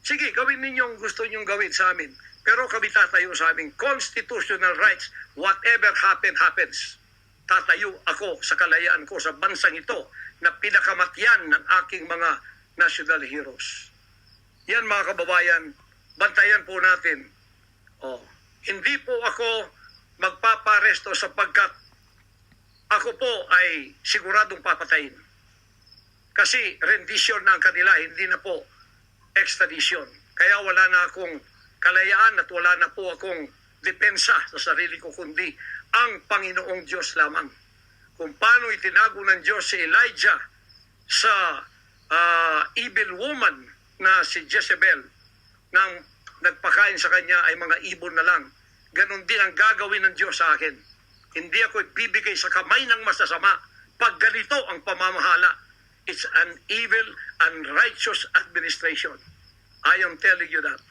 Sige, gawin ninyo ang gusto ninyong gawin sa amin. Pero kami tatayo sa aming constitutional rights. Whatever happens. Tatayo ako sa kalayaan ko sa bansang ito na pinakamatyan ng aking mga national heroes. Yan mga kababayan, bantayan po natin. Hindi po ako magpaparesto sapagkat ako po ay siguradong papatayin. Kasi rendition na ang kanila, hindi na po extradition. Kaya wala na akong kalayaan at wala na po akong depensa sa sarili ko, kundi ang Panginoong Diyos lamang. Kung paano itinago ng Diyos si Elijah sa evil woman na si Jezebel, nang nagpakain sa kanya ay mga ibon na lang. Ganon din ang gagawin ng Diyos sa akin. Hindi ako ibibigay sa kamay ng masasama pag ganito ang pamamahala. It's an evil, unrighteous administration. I am telling you that.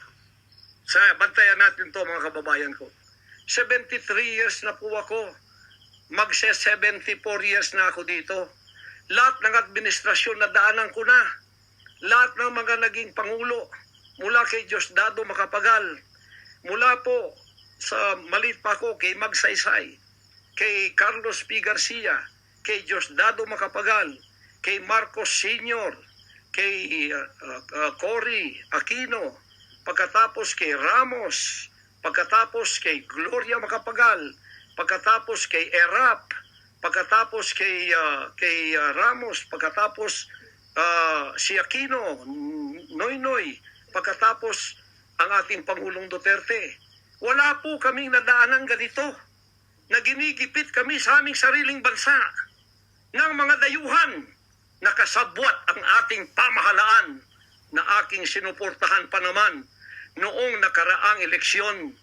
Bantayan natin to mga kababayan ko. 73 years na po ako. Magse-74 years na ako dito. Lahat ng administrasyon na daanan ko na. Lahat ng mga naging pangulo. Mula kay Diosdado Macapagal. Mula po sa maliit pa ako kay Magsaysay. Kay Carlos P. Garcia. Kay Diosdado Macapagal. Kay Marcos Sr., kay Cory Aquino, pagkatapos kay Ramos, pagkatapos kay Gloria Macapagal, pagkatapos kay Erap, pagkatapos kay Ramos, pagkatapos si Aquino, Noynoy, pagkatapos ang ating Pangulong Duterte. Wala po kaming nadaanan ganito na ginigipit kami sa aming sariling bansa ng mga dayuhan. Nakasabwat ang ating pamahalaan na aking sinuportahan pa naman noong nakaraang eleksyon.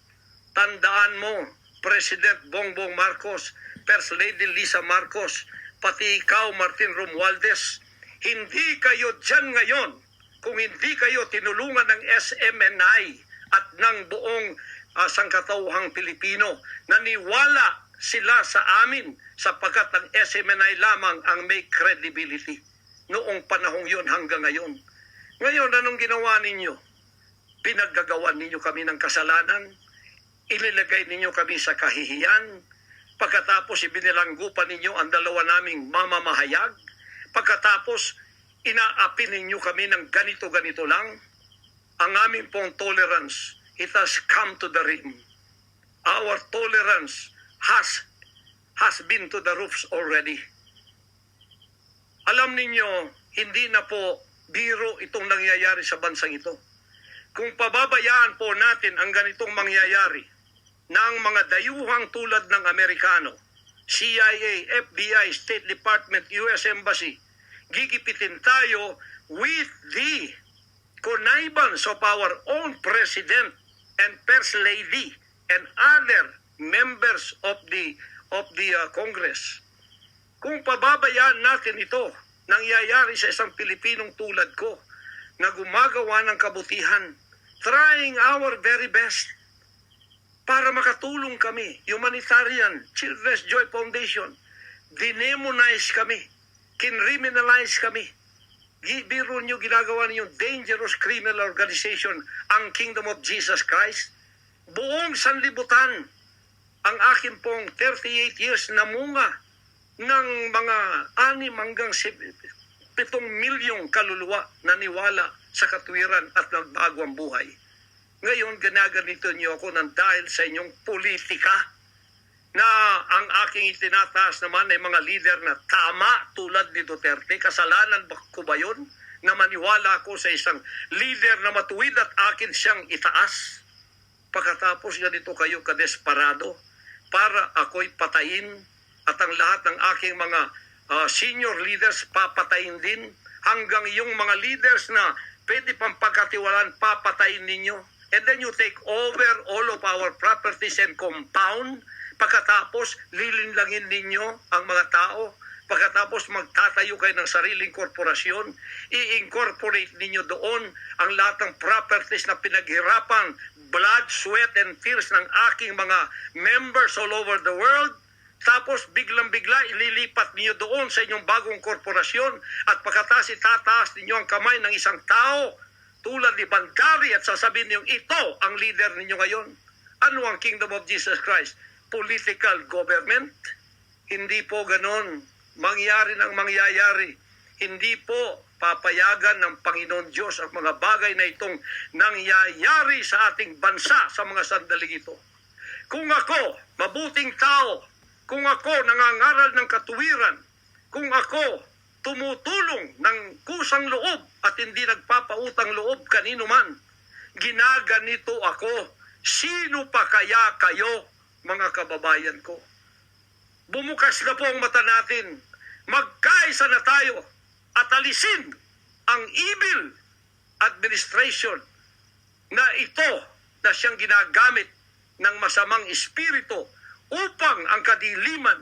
Tandaan mo, President Bongbong Marcos, First Lady Lisa Marcos, pati ikaw, Martin Romualdez, hindi kayo dyan ngayon kung hindi kayo tinulungan ng SMNI at ng buong sangkatauhang Pilipino. Naniwala sila sa amin sapagkat ang SMNI lamang ang may credibility noong panahong yun hanggang ngayon. Ngayon, anong ginawa ninyo? Pinaggagawan ninyo kami ng kasalanan, inilagay ninyo kami sa kahihiyan, pagkatapos ibinilanggupan ninyo ang dalawa naming mamamahayag, pagkatapos inaapi ninyo kami ng ganito-ganito lang, ang aming pong tolerance, it has come to the rim. Our tolerance has been to the roofs already. Alam ninyo, hindi na po biro itong nangyayari sa bansang ito. Kung pababayaan po natin ang ganitong mangyayari ng mga dayuhang tulad ng Amerikano, CIA, FBI, State Department, US Embassy, gigipitin tayo with the connivance of our own President and First Lady and other members of the Congress. Kung pababayaan natin ito, nangyayari sa isang Pilipinong tulad ko na gumagawa ng kabutihan, trying our very best para makatulong kami, humanitarian, Children's Joy Foundation, dinemonize kami, kinriminalize kami. Biro nyo ginagawa ninyo dangerous criminal organization, ang Kingdom of Jesus Christ. Buong sanlibutan, ang akin pong 38 years na munga ng mga 6 hanggang 7 milyong kaluluwa na niwala sa katwiran at nagbago ang buhay. Ngayon, ginaganito niyo ako ng dahil sa inyong politika na ang aking itinataas naman ay mga leader na tama tulad ni Duterte. Kasalanan ko ba yun na maniwala ako sa isang leader na matuwid at akin siyang itaas? Pagkatapos ganito kayo kadesperado para ako'y patayin at ang lahat ng aking mga senior leaders papatayin din, hanggang yung mga leaders na pwede pang pagkatiwalaan papatayin ninyo. And then you take over all of our properties and compound. Pagkatapos lilinlangin ninyo ang mga tao. Pagkatapos magtatayo kayo ng sariling korporasyon, i-incorporate ninyo doon ang lahat ng properties na pinaghirapan, blood, sweat, and tears ng aking mga members all over the world. Tapos biglang-bigla ililipat niyo doon sa inyong bagong korporasyon at pagkatapos itataas ninyo ang kamay ng isang tao tulad ni Bandari at sasabihin niyong ito ang leader ninyo ngayon. Ano ang Kingdom of Jesus Christ? Political government? Hindi po ganon. Mangyari ng mangyayari. Hindi po papayagan ng Panginoon Diyos ang mga bagay na itong nangyayari sa ating bansa sa mga sandaling ito. Kung ako, mabuting tao, kung ako nangangaral ng katuwiran, kung ako tumutulong ng kusang loob at hindi nagpapautang loob kanino man, ginaganito ako, sino pa kaya kayo, mga kababayan ko? Bumukas na po ang mata natin, magkaisa na tayo at alisin ang evil administration na ito na siyang ginagamit ng masamang espiritu upang ang kadiliman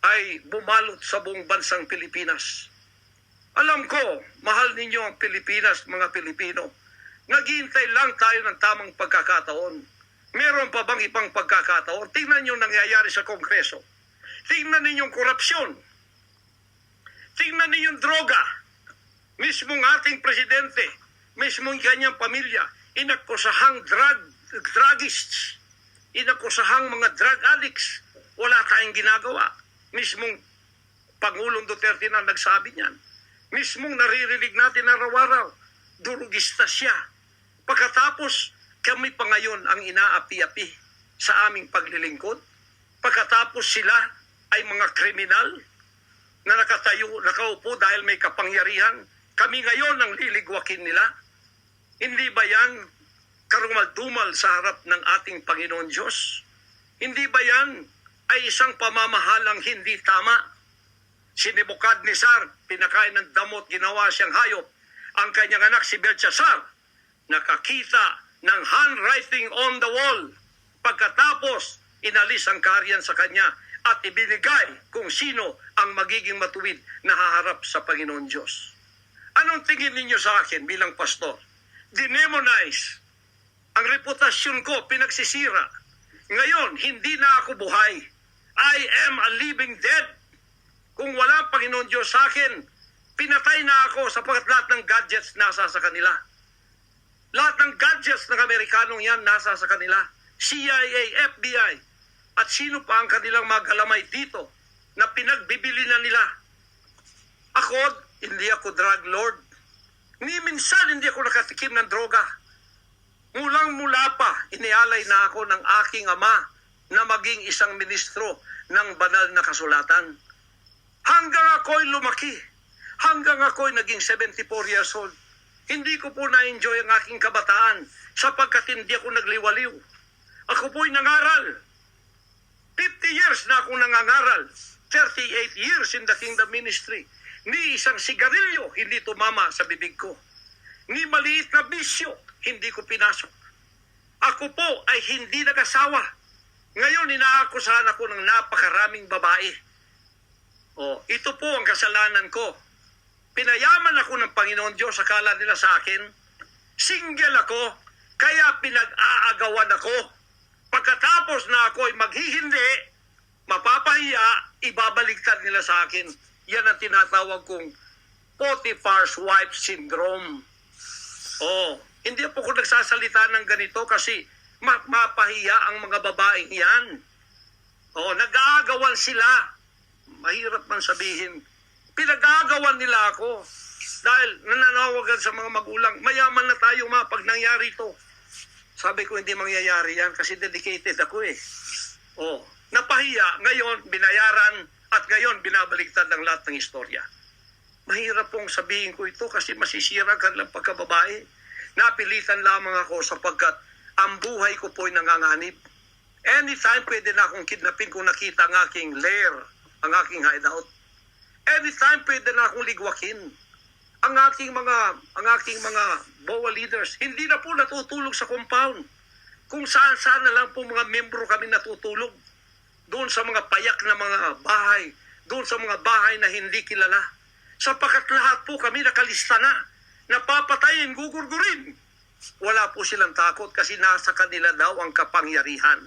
ay bumalot sa buong bansang Pilipinas. Alam ko, mahal ninyo ang Pilipinas, mga Pilipino. Naghihintay lang tayo ng tamang pagkakataon. Meron pa bang ibang pagkakataon? Tingnan nyo nangyayari sa Kongreso. Tingnan ninyong korupsyon. Tingnan ninyong droga. Mismong ating presidente, mismong kanyang pamilya, inakusahang druggists, inakusahang mga drug addicts. Wala tayong ginagawa. Mismong Pangulong Duterte na nagsabi niyan. Mismong naririnig natin araw-araw, durugista siya. Pagkatapos, kami pa ngayon ang inaapi-api sa aming paglilingkod. Pagkatapos sila ay mga kriminal na nakaupo dahil may kapangyarihan. Kami ngayon ang liligwakin nila. Hindi ba yan karumal-dumal sa harap ng ating Panginoon Diyos? Hindi ba yan ay isang pamamahalang hindi tama? Si Nebukadnezar, pinakain ng damot, ginawa siyang hayop. Ang kanyang anak si Belshazzar, nakakita ng handwriting on the wall. Pagkatapos, inalis ang kaharian sa kanya at ibinigay kung sino ang magiging matuwid na haharap sa Panginoon Diyos. Anong tingin ninyo sa akin bilang pastor? Dinemonize. Ang reputasyon ko pinagsisira. Ngayon, hindi na ako buhay. I am a living dead. Kung wala Panginoon Diyos sa akin, pinatay na ako sapagkat lahat ng gadgets nasa sa kanila. Lahat ng gadgets ng Amerikanong yan nasa sa kanila. CIA, FBI, at sino pa ang kanilang magalamay dito na pinagbibili na nila. Ako, hindi ako drug lord. Ni minsan hindi ako nakatikim ng droga. Mulang-mula pa, inialay na ako ng aking ama na maging isang ministro ng banal na kasulatan. Hanggang ako'y lumaki, hanggang ako'y naging 74 years old, hindi ko po na-enjoy ang aking kabataan sapagkat hindi ako nagliwaliw. Ako po'y nangaral. 50 years na akong nangangaral. 38 years in the kingdom ministry. Ni isang sigarilyo hindi tumama sa bibig ko. Ni maliit na bisyo hindi ko pinasok. Ako po ay hindi nag-asawa. Ngayon inaakusahan ako ng napakaraming babae. Ito po ang kasalanan ko. Pinayaman ako ng Panginoon Diyos, akala nila sa akin. Single ako, kaya pinag-aagawan ako. Pagkatapos na ako ay maghihindi, mapapahiya, ibabaligtad nila sa akin. Yan ang tinatawag kong Potiphar's wife syndrome. Hindi po ko nagsasalita ng ganito kasi mapahiya ang mga babaeng yan. Nag-aagawan sila. Mahirap man sabihin. Pinag-aagawan nila ako. Dahil nananawagan sa mga magulang, mayaman na tayo pag nangyari ito. Sabi ko, hindi mangyayari yan kasi dedicated ako eh. Napahiya, ngayon binayaran at ngayon binabaligtad ng lahat ng istorya. Mahirap pong sabihin ko ito kasi masisira ka lang pagkababae. Napilitan lamang ako sapagkat ang buhay ko po'y nanganganib. Anytime pwede na akong kidnapin kung nakita ang aking lair, ang aking hideout. Anytime pwede na akong ligwakin. Ang aking mga BOA leaders, hindi na po natutulog sa compound. Kung saan-saan na lang po mga membro kami natutulog. Doon sa mga payak na mga bahay, doon sa mga bahay na hindi kilala. Sapagkat lahat po kami nakalista na, napapatayin, gugurgurin. Wala po silang takot kasi nasa kanila daw ang kapangyarihan.